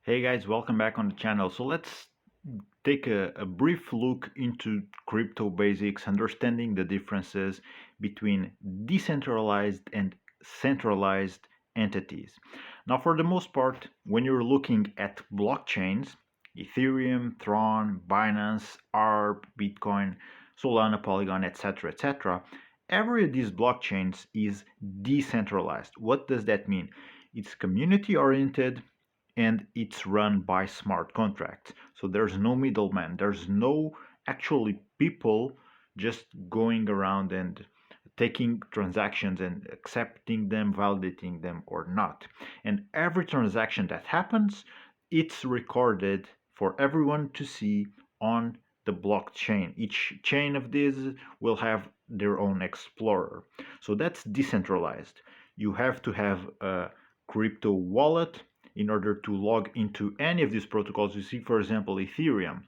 Hey guys, welcome back on the channel. So let's take a brief look into crypto basics, understanding the differences between decentralized and centralized entities. Now, for the most part, when you're looking at blockchains, Ethereum, Tron, Binance, ARB, Bitcoin, Solana, Polygon, etc., every of these blockchains is decentralized. What does that mean? It's community oriented and it's run by smart contracts. So there's no middleman. There's no actually people just going around and taking transactions and accepting them, validating them or not. And every transaction that happens, it's recorded for everyone to see on the blockchain. Each chain of these will have their own explorer. So that's decentralized. You have to have a crypto wallet in order to log into any of these protocols. You see, for example, Ethereum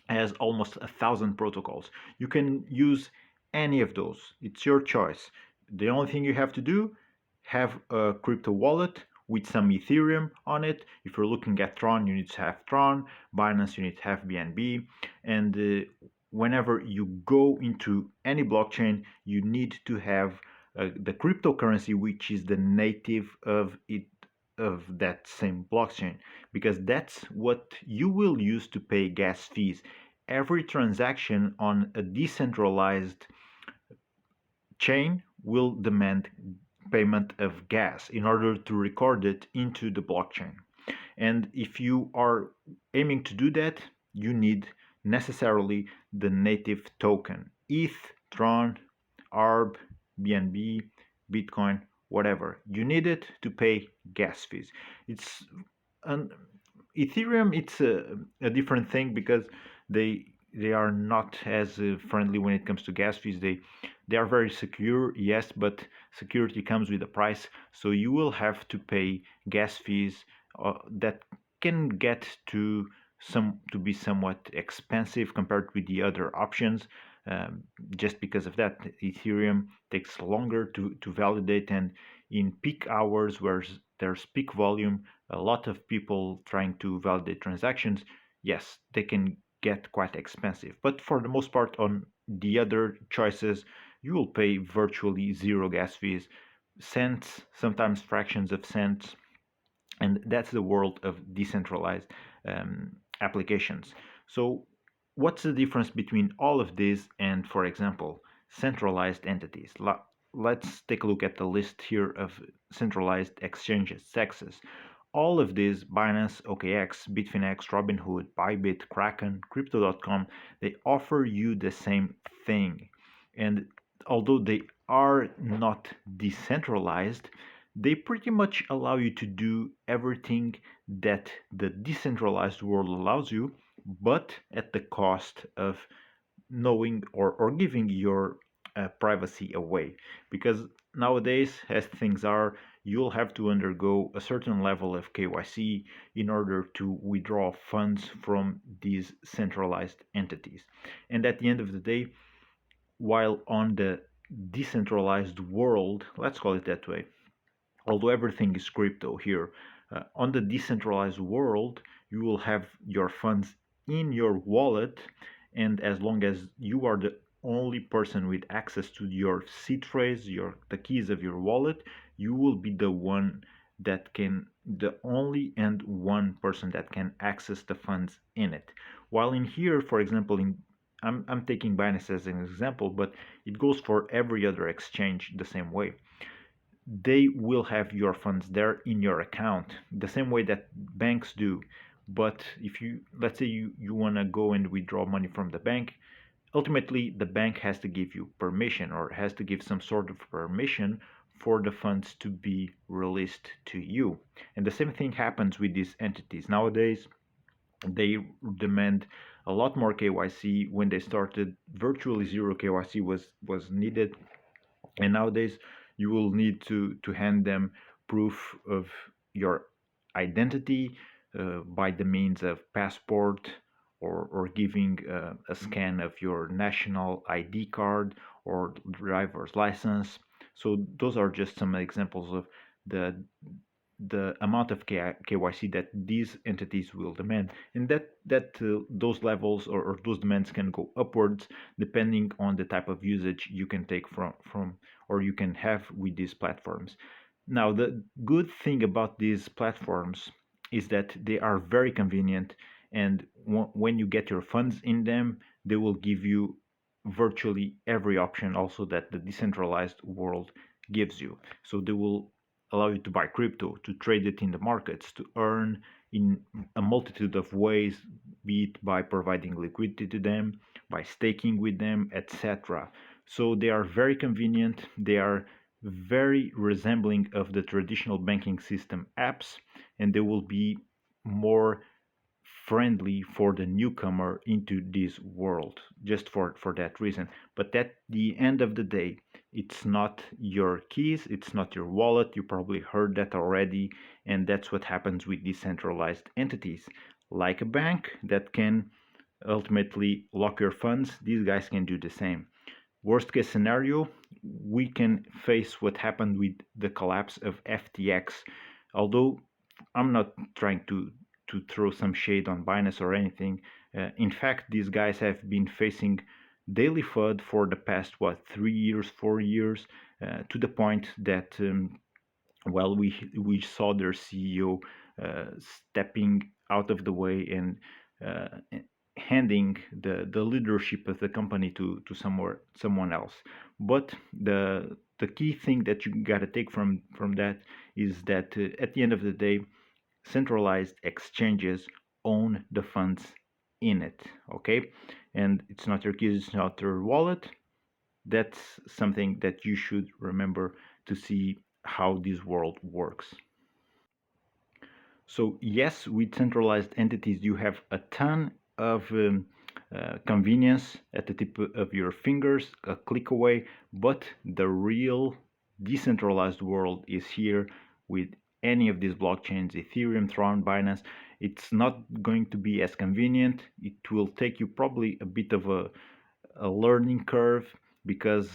has almost 1,000 protocols. You can use any of those. It's your choice. The only thing you have to do, have a crypto wallet with some Ethereum on it. If you're looking at Tron, you need to have Tron. Binance, you need to have BNB. And whenever you go into any blockchain, you need to have the cryptocurrency, which is the native of it, of that same blockchain, because that's what you will use to pay gas fees. Every transaction on a decentralized chain will demand payment of gas in order to record it into the blockchain. And if you are aiming to do that, you need necessarily the native token: ETH, Tron, ARB, BNB, Bitcoin, whatever. You need it to pay gas fees. It's an Ethereum. It's a different thing because they they are not as friendly when it comes to gas fees. They are very secure, yes, but security comes with a price. So you will have to pay gas fees that can get to be somewhat expensive compared with the other options. Just because of that, Ethereum takes longer to validate, and in peak hours where there's peak volume, a lot of people trying to validate transactions, yes, they can get quite expensive. But for the most part, on the other choices, you will pay virtually zero gas fees, cents, sometimes fractions of cents, and that's the world of decentralized applications. So what's the difference between all of this and, for example, centralized entities? Let's take a look at the list here of centralized exchanges, sexes. All of these, Binance, OKX, Bitfinex, Robinhood, Bybit, Kraken, crypto.com, they offer you the same thing. And although they are not decentralized, they pretty much allow you to do everything that the decentralized world allows you, but at the cost of knowing or giving your privacy away. Because nowadays, as things are, you'll have to undergo a certain level of KYC in order to withdraw funds from these centralized entities. And at the end of the day, while on the decentralized world, let's call it that way, although everything is crypto here, on the decentralized world, you will have your funds in your wallet, and as long as you are the only person with access to your seed phrase, the keys of your wallet, you will be the only and one person that can access the funds in it. While in here, for example, I'm taking Binance as an example, but it goes for every other exchange the same way. They will have your funds there in your account the same way that banks do. But if you, let's say you want to go and withdraw money from the bank, ultimately the bank has to give you permission or has to give some sort of permission for the funds to be released to you. And the same thing happens with these entities nowadays. They demand a lot more KYC. When they started, virtually zero KYC was needed, and nowadays you will need to hand them proof of your identity by the means of passport, or giving a scan of your national ID card or driver's license. So those are just some examples of the the amount of KYC that these entities will demand, and those levels or those demands can go upwards depending on the type of usage you can take from or you can have with these platforms. Now, the good thing about these platforms is that they are very convenient, and when you get your funds in them, they will give you virtually every option also that the decentralized world gives you. So they will allow you to buy crypto, to trade it in the markets, to earn in a multitude of ways, be it by providing liquidity to them, by staking with them, etc. So they are very convenient. They are very resembling of the traditional banking system apps, and they will be more friendly for the newcomer into this world just for that reason. But at the end of the day, it's not your keys, it's not your wallet. You probably heard that already, and that's what happens with decentralized entities. Like a bank that can ultimately lock your funds, these guys can do the same. Worst case scenario, we can face what happened with the collapse of FTX. Although I'm not trying to throw some shade on Binance or anything. In fact, these guys have been facing daily FUD for the past, what, 3 years, 4 years, to the point that well, we saw their CEO stepping out of the way and uh, handing the leadership of the company to someone else. But the key thing that you got to take from that is that at the end of the day, centralized exchanges own the funds in it. Okay, and it's not your keys, it's not your wallet. That's something that you should remember to see how this world works. So yes, with centralized entities, you have a ton of convenience at the tip of your fingers, a click away, but the real decentralized world is here with any of these blockchains, Ethereum, Tron, Binance. It's not going to be as convenient. It will take you probably a bit of a learning curve because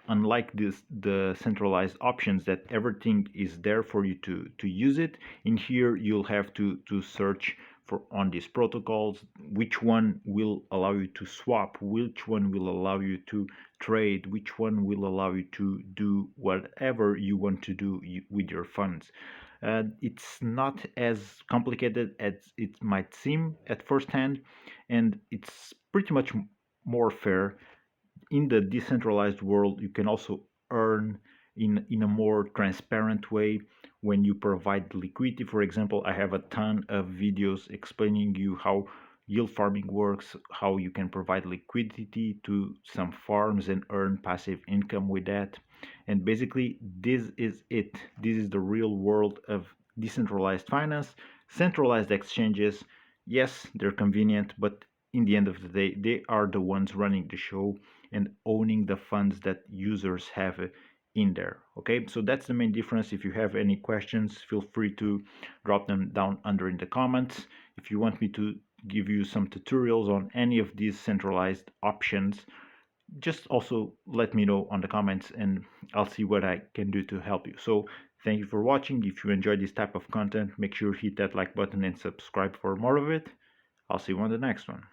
unlike the centralized options that everything is there for you to use it, in here you'll have to search for on these protocols which one will allow you to swap, which one will allow you to trade, which one will allow you to do whatever you want to do with your funds. It's not as complicated as it might seem at first hand, and it's pretty much more fair. In the decentralized world, you can also earn in a more transparent way when you provide liquidity. For example, I have a ton of videos explaining you how yield farming works, how you can provide liquidity to some farms and earn passive income with that. And basically, this is it. This is the real world of decentralized finance. Centralized exchanges, yes, they're convenient, but in the end of the day, they are the ones running the show and owning the funds that users have in there. Okay, so that's the main difference. If you have any questions, feel free to drop them down under in the comments. If you want me to give you some tutorials on any of these centralized options, just also let me know on the comments and I'll see what I can do to help you. So thank you for watching. If you enjoy this type of content, make sure you hit that like button and subscribe for more of it. I'll see you on the next one.